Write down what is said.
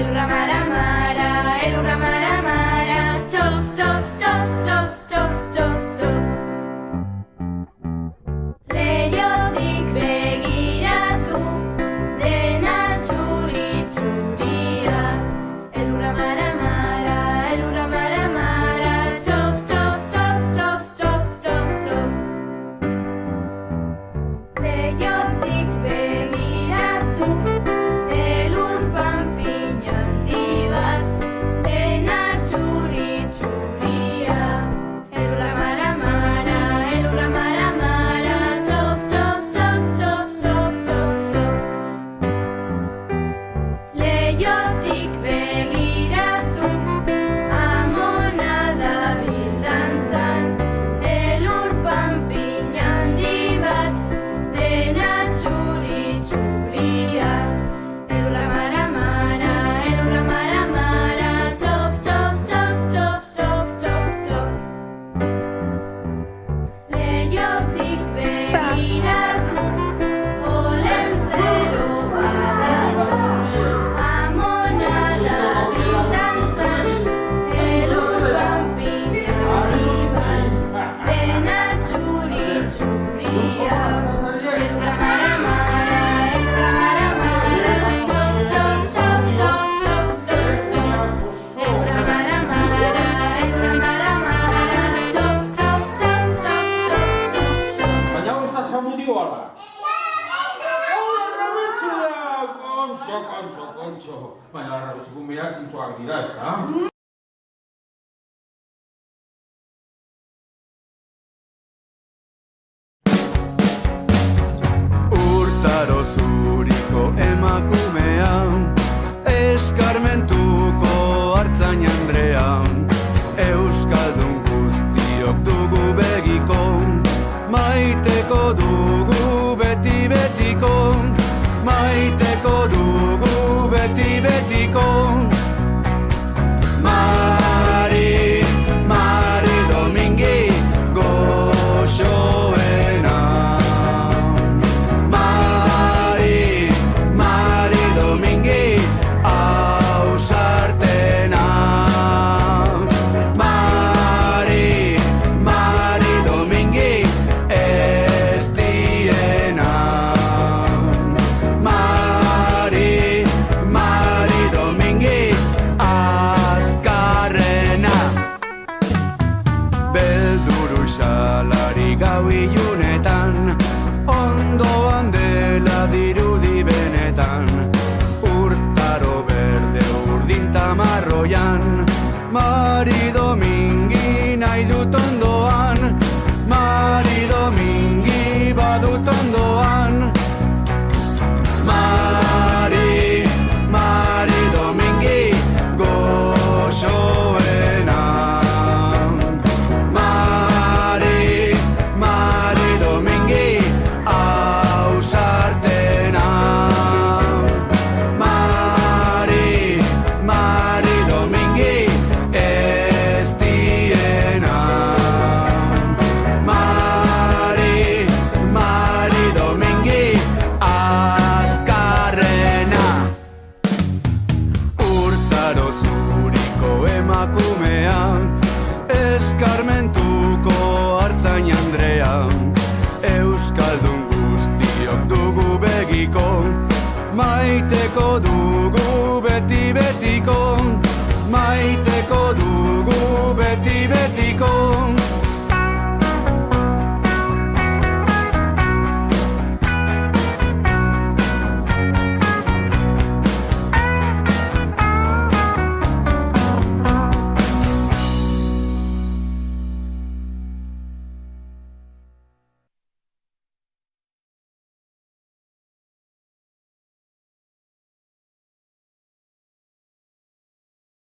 elurra mara mara, elurra mara mara, txof, txof, txof, txof, txof, txof, txof. Leihotik begiratu, dena txuri txuria, elurra mara mara, elurra mara mara, txof, txof, txof, txof, txof, txof, txof. Leihotik begiratu, elur panpin handi bat, dena txuri txuria, elurra mara mara, elurra mara mara, txof, txof, txof, txof, txof, txof, txof. Leihotik begiratu, amona dabil dantzan, elur panpin handi bat, dena txuri txuria, elurra mara mara, elurra mara mara, txof, txof, txof, txof, txof, txof, txof. Leihotik begiratu, olentzero bazaitu, amona dabil dantzan, elur panpin handi bat, dena txuri txuria, elurra mara mara, elurra mara mara, txof, txof, txof, txof, txof, txof, txof. Elurra mara mara, elurra mara mara, txof, txof, txof, txof, txof, txof, txof. Baina hau ez da zamudio ala. Arrabetsu da, kontxo, kontxo, kontxo. Baina arrabetsuko mirak zintzoak dira, ez da? Urtaro zuriko emakumean, eskarmentuko hartzain Andrean, euskaldun guztiok dugu begiko, maiteko dugu beti betiko, maiteko dugu beti betiko. Mari, Mari Domingi, goxoena. Mari, Mari Domingi, ausartena. Mari, Mari Domingi, ez diena. Mari, Mari Domingi, azkarrena. Belduru salari gau ilunetan, ondoan dela dirudi benetan. Urtaro berde urdin tamarroian, Mari Domingi nahi dut ondoan, Mari Domingi badut ondoan. Mari, Mari Domingi, goxoena. Mari, Mari Domingi, ausartena. Mari, Mari Domingi, ez diena. Mari, Mari Domingi, azkarrena. Urtaro zuriko emakumean, eskarmentuko hartzain Andrean, euskaldun guztiok dugu begiko, maiteko dugu beti betiko, maiteko dugu beti betiko.